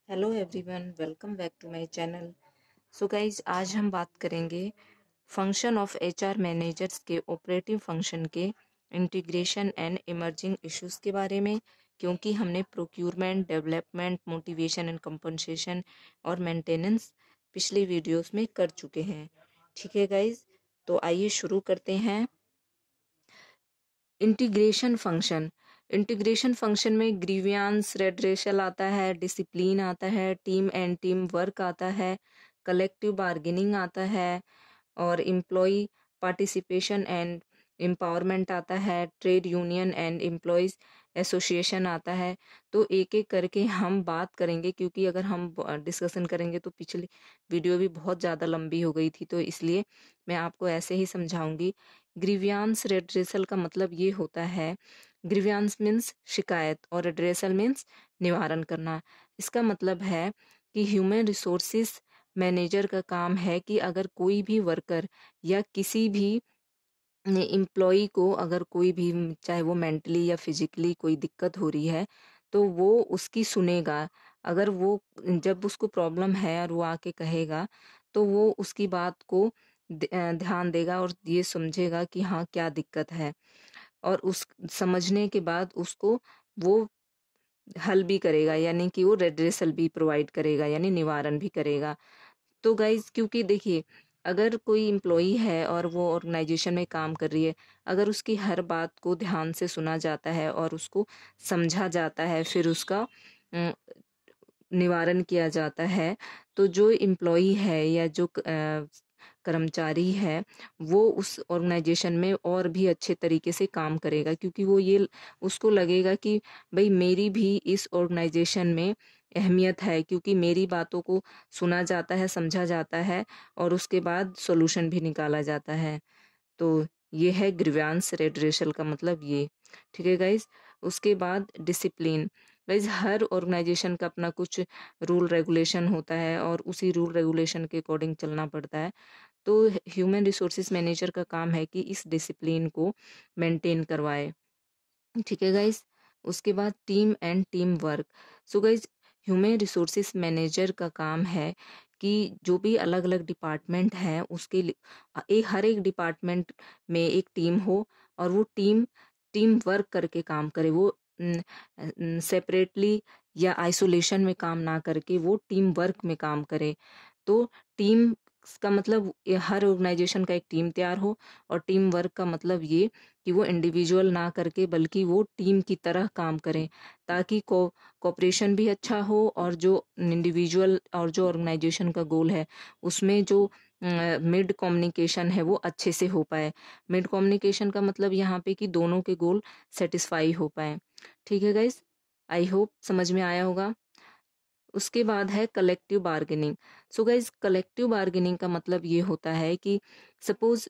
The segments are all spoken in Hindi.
Hello everyone, welcome back to my channel. So guys, आज हम बात करेंगे फंक्शन ऑफ एचआर मैनेजर्स के ऑपरेटिव फंक्शन के इंटीग्रेशन एंड इमर्जिंग इश्यूज के बारे में, क्योंकि हमने procurement, development, motivation and compensation और मेंटेनेंस पिछले वीडियोस में कर चुके हैं। ठीक है गाइज, तो आइए शुरू करते हैं। इंटीग्रेशन फंक्शन में ग्रीवियांस रेड्रेशल आता है, डिसिप्लिन आता है, टीम एंड टीम वर्क आता है, कलेक्टिव बार्गेनिंग आता है और एम्प्लॉय पार्टिसिपेशन एंड एम्पावरमेंट आता है, trade union and employees association आता है। तो एक एक करके हम बात करेंगे, क्योंकि अगर हम डिस्कशन करेंगे तो पिछली वीडियो भी बहुत ज़्यादा लंबी हो गई थी, तो इसलिए मैं आपको ऐसे ही समझाऊंगी। ग्रीवियांस रेड्रेसल का मतलब ये होता है, ग्रीवियांस मीन्स शिकायत और रेड्रेसल मीन्स निवारण करना। इसका मतलब है कि ह्यूमन रिसोर्सिस मैनेजर का काम है कि अगर कोई भी वर्कर या किसी भी एम्प्लॉय को अगर कोई भी, चाहे वो मेंटली या फिजिकली कोई दिक्कत हो रही है, तो वो उसकी सुनेगा। अगर वो, जब उसको प्रॉब्लम है और वो आके कहेगा, तो वो उसकी बात को ध्यान देगा और ये समझेगा कि हाँ क्या दिक्कत है, और उस समझने के बाद उसको वो हल भी करेगा, यानी कि वो रेड्रेसल भी प्रोवाइड करेगा, यानी निवारण भी करेगा। तो गाइज, क्योंकि देखिए, अगर कोई इम्प्लॉई है और वो ऑर्गेनाइजेशन में काम कर रही है, अगर उसकी हर बात को ध्यान से सुना जाता है और उसको समझा जाता है, फिर उसका निवारण किया जाता है, तो जो इम्प्लॉई है या जो कर्मचारी है, वो उस ऑर्गेनाइजेशन में और भी अच्छे तरीके से काम करेगा, क्योंकि वो ये उसको लगेगा कि भाई मेरी भी इस ऑर्गेनाइजेशन में अहमियत है, क्योंकि मेरी बातों को सुना जाता है, समझा जाता है और उसके बाद सॉल्यूशन भी निकाला जाता है। तो ये है ग्रीवांस रेड्रेशल का मतलब ये। ठीक है गाइज, उसके बाद डिसिप्लिन। गाइज, हर ऑर्गेनाइजेशन का अपना कुछ रूल रेगुलेशन होता है और उसी रूल रेगुलेशन के अकॉर्डिंग चलना पड़ता है। तो ह्यूमन रिसोर्सेज मैनेजर का काम है कि इस डिसिप्लिन को मेंटेन करवाए। ठीक है गाइज, उसके बाद team and team work. So guys, human resources manager का काम है कि जो भी अलग अलग डिपार्टमेंट है उसके हर एक डिपार्टमेंट में एक टीम हो, और वो टीम टीम वर्क करके काम करे। वो सेपरेटली या आइसोलेशन में काम ना करके वो टीम वर्क में काम करे। तो टीम का मतलब हर ऑर्गेनाइजेशन का एक टीम तैयार हो, और टीम वर्क का मतलब ये कि वो इंडिविजुअल ना करके बल्कि वो टीम की तरह काम करें, ताकि कोऑपरेशन भी अच्छा हो, और जो इंडिविजुअल और जो ऑर्गेनाइजेशन का गोल है उसमें जो मिड कम्युनिकेशन है वो अच्छे से हो पाए। मिड कम्युनिकेशन का मतलब यहाँ पे कि दोनों के गोल सेटिस्फाई हो पाए। ठीक है गाइज, आई होप समझ में आया होगा। उसके बाद है collective bargaining. So guys, collective bargaining का मतलब ये होता है कि सपोज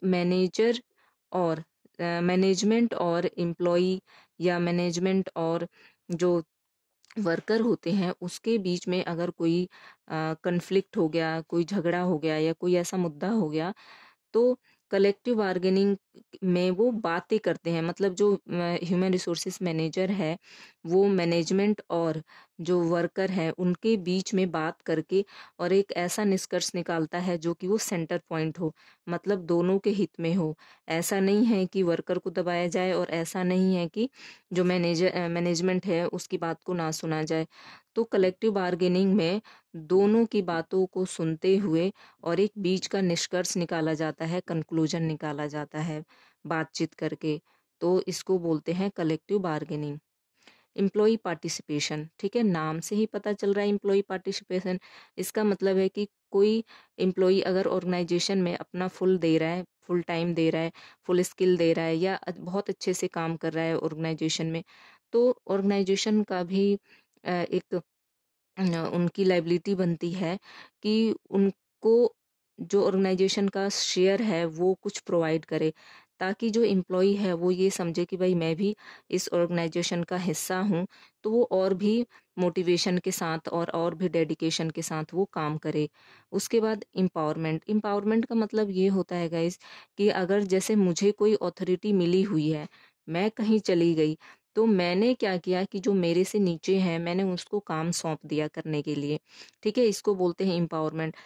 और मैनेजमेंट और एम्प्लॉय, या मैनेजमेंट और जो वर्कर होते हैं, उसके बीच में अगर कोई कन्फ्लिक्ट हो गया, कोई झगड़ा हो गया या कोई ऐसा मुद्दा हो गया, तो कलेक्टिव बार्गेनिंग में वो बातें करते हैं। मतलब जो ह्यूमन रिसोर्सेज मैनेजर है, वो मैनेजमेंट और जो वर्कर है उनके बीच में बात करके और एक ऐसा निष्कर्ष निकालता है जो कि वो सेंटर पॉइंट हो, मतलब दोनों के हित में हो। ऐसा नहीं है कि वर्कर को दबाया जाए, और ऐसा नहीं है कि जो मैनेजमेंट है उसकी बात को ना सुना जाए। तो कलेक्टिव बार्गेनिंग में दोनों की बातों को सुनते हुए और एक बीच का निष्कर्ष निकाला जाता है, कंक्लूजन निकाला जाता है बातचीत करके। तो इसको बोलते हैं कलेक्टिव बार्गेनिंग। एम्प्लॉय पार्टिसिपेशन, ठीक है, नाम से ही पता चल रहा है एम्प्लॉय पार्टिसिपेशन। इसका मतलब है कि कोई एम्प्लॉय अगर ऑर्गेनाइजेशन में अपना फुल दे रहा है, फुल टाइम दे रहा है, फुल स्किल दे रहा है, या बहुत अच्छे से काम कर रहा है ऑर्गेनाइजेशन में, तो ऑर्गेनाइजेशन का भी एक उनकी लाइबिलिटी बनती है कि उनको जो ऑर्गेनाइजेशन का शेयर है वो कुछ प्रोवाइड करे, ताकि जो एम्प्लॉय है वो ये समझे कि भाई मैं भी इस ऑर्गेनाइजेशन का हिस्सा हूँ, तो वो और भी मोटिवेशन के साथ और भी डेडिकेशन के साथ वो काम करे। उसके बाद एम्पावरमेंट का मतलब ये होता है गाइज, कि अगर जैसे मुझे कोई अथॉरिटी मिली हुई है, मैं कहीं चली गई, तो मैंने क्या किया कि जो मेरे से नीचे हैं मैंने उसको काम सौंप दिया करने के लिए, ठीक है, इसको बोलते हैं एम्पावरमेंट।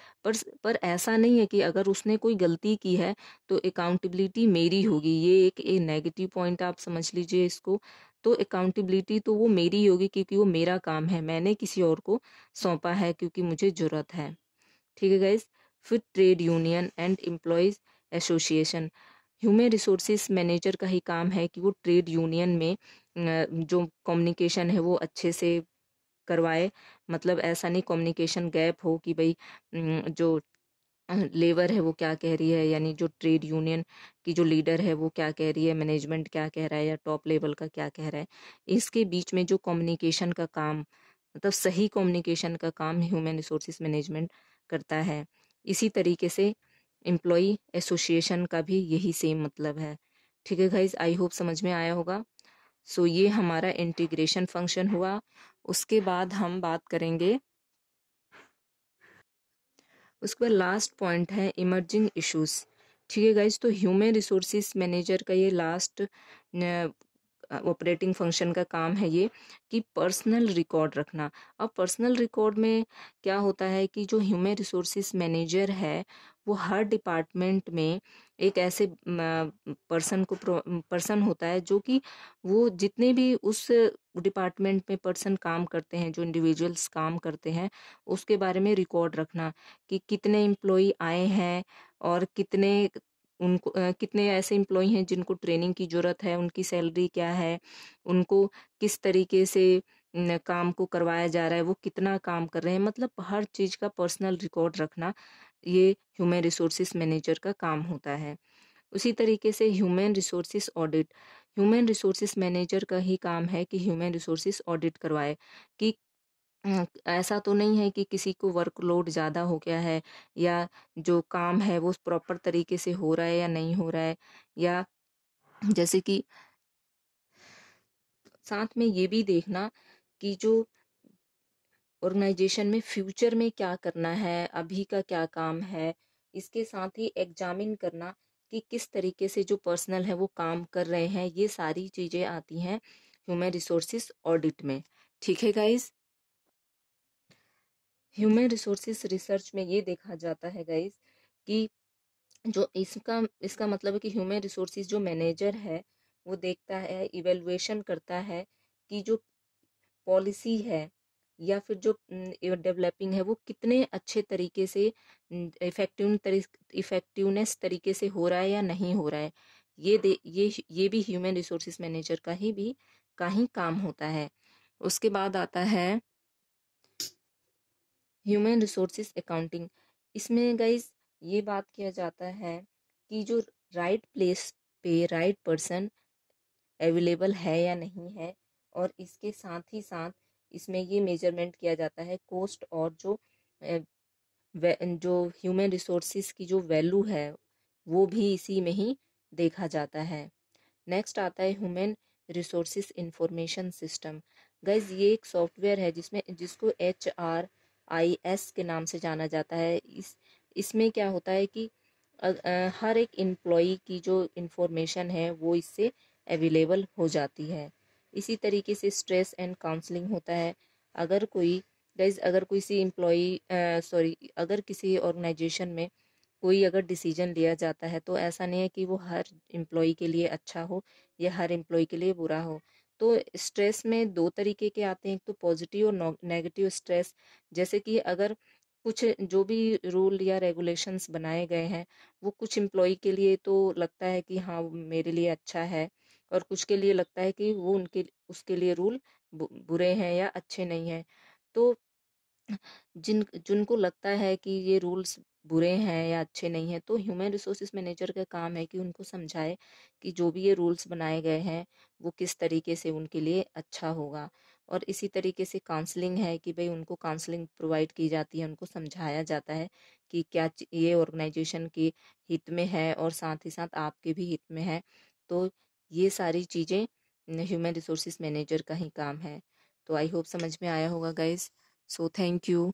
पर ऐसा नहीं है कि अगर उसने कोई गलती की है तो अकाउंटेबिलिटी मेरी होगी, ये एक नेगेटिव पॉइंट आप समझ लीजिए इसको। तो अकाउंटेबिलिटी तो वो मेरी होगी क्योंकि वो मेरा काम है, मैंने किसी और को सौंपा है क्योंकि मुझे जरूरत है, ठीक है गाइज। फिर trade union and employees association, human resources manager का ही काम है कि वो ट्रेड यूनियन में जो कम्युनिकेशन है वो अच्छे से करवाए। मतलब ऐसा नहीं कम्युनिकेशन गैप हो कि भाई जो लेबर है वो क्या कह रही है, यानी जो ट्रेड यूनियन की जो लीडर है वो क्या कह रही है, मैनेजमेंट क्या कह रहा है या टॉप लेवल का क्या कह रहा है, इसके बीच में जो कम्युनिकेशन का काम, मतलब सही कम्युनिकेशन का काम ह्यूमन रिसोर्सेज मैनेजमेंट करता है। इसी तरीके से एम्प्लॉय एसोसिएशन का भी यही सेम मतलब है, ठीक है गाइज, आई होप समझ में आया होगा। सो ये हमारा इंटीग्रेशन फंक्शन हुआ। उसके बाद हम बात करेंगे, उसके बाद लास्ट पॉइंट है इमर्जिंग इश्यूज, ठीक है गाइज। तो ह्यूमन रिसोर्सेज मैनेजर का ये लास्ट ऑपरेटिंग फंक्शन का काम है ये, कि पर्सनल रिकॉर्ड रखना। अब पर्सनल रिकॉर्ड में क्या होता है कि जो ह्यूमन रिसोर्सेज मैनेजर है वो हर डिपार्टमेंट में एक ऐसे पर्सन होता है जो कि वो जितने भी उस डिपार्टमेंट में पर्सन काम करते हैं, जो इंडिविजुअल्स काम करते हैं, उसके बारे में रिकॉर्ड रखना कि कितने एम्प्लॉय आए हैं और कितने ऐसे एम्प्लॉय हैं जिनको ट्रेनिंग की ज़रूरत है, उनकी सैलरी क्या है, उनको किस तरीके से काम को करवाया जा रहा है, वो कितना काम कर रहे हैं, मतलब हर चीज़ का पर्सनल रिकॉर्ड रखना ये ह्यूमन रिसोर्सेज मैनेजर का काम होता है। उसी तरीके से human resources audit, human resources manager का ही काम है कि ह्यूमन रिसोर्सेज ऑडिट करवाए कि ऐसा तो नहीं है कि किसी को वर्कलोड ज़्यादा हो गया है, या जो काम है वो प्रॉपर तरीके से हो रहा है या नहीं हो रहा है, या जैसे कि साथ में ये भी देखना कि जो ऑर्गेनाइजेशन में फ्यूचर में क्या करना है, अभी का क्या काम है, इसके साथ ही एग्जामिन करना कि किस तरीके से जो पर्सनल है वो काम कर रहे हैं, ये सारी चीज़ें आती हैं ह्यूमन रिसोर्सेज ऑडिट में, ठीक है गाइज। ह्यूमन रिसोर्सेज रिसर्च में ये देखा जाता है गाइज कि जो इसका इसका मतलब है कि ह्यूमन रिसोर्सेज जो मैनेजर है वो देखता है, इवेलुएशन करता है कि जो पॉलिसी है या फिर जो डेवलपिंग है वो कितने अच्छे तरीके से इफेक्टिवनेस तरीके से हो रहा है या नहीं हो रहा है। ये भी ह्यूमन रिसोर्सेज मैनेजर का ही काम होता है। उसके बाद आता है ह्यूमन रिसोर्सेज अकाउंटिंग। इसमें गाइज ये बात किया जाता है कि जो राइट प्लेस पे राइट पर्सन अवेलेबल है या नहीं है, और इसके साथ ही साथ इसमें ये मेजरमेंट किया जाता है कॉस्ट, और जो ह्यूमन रिसोर्सेज की जो वैल्यू है वो भी इसी में ही देखा जाता है। नेक्स्ट आता है human resources information system. Guys ये एक सॉफ्टवेयर है जिसको HRIS के नाम से जाना जाता है। इसमें क्या होता है कि हर एक एम्प्लॉय की जो इंफॉर्मेशन है वो इससे अवेलेबल हो जाती है। इसी तरीके से स्ट्रेस एंड काउंसलिंग होता है। अगर कोई गाइज अगर किसी अगर किसी ऑर्गेनाइजेशन में कोई अगर डिसीजन लिया जाता है तो ऐसा नहीं है कि वो हर एम्प्लॉय के लिए अच्छा हो या हर एम्प्लॉय के लिए बुरा हो। तो स्ट्रेस में दो तरीके के आते हैं, एक तो पॉजिटिव और नेगेटिव स्ट्रेस। जैसे कि अगर कुछ जो भी रूल या रेगुलेशंस बनाए गए हैं वो कुछ एम्प्लॉय के लिए तो लगता है कि हाँ वो मेरे लिए अच्छा है, और कुछ के लिए लगता है कि वो उनके उसके लिए रूल बुरे हैं या अच्छे नहीं हैं। तो जिनको लगता है कि ये रूल्स बुरे हैं या अच्छे नहीं हैं, तो ह्यूमन रिसोर्सेज मैनेजर का काम है कि उनको समझाए कि जो भी ये रूल्स बनाए गए हैं वो किस तरीके से उनके लिए अच्छा होगा। और इसी तरीके से काउंसलिंग है कि भाई उनको काउंसलिंग प्रोवाइड की जाती है, उनको समझाया जाता है कि ये ऑर्गेनाइजेशन के हित में है और साथ ही साथ आपके भी हित में है। तो ये सारी चीज़ें ह्यूमन रिसोर्सेज मैनेजर का ही काम है। तो आई होप समझ में आया होगा गाइज। So thank you.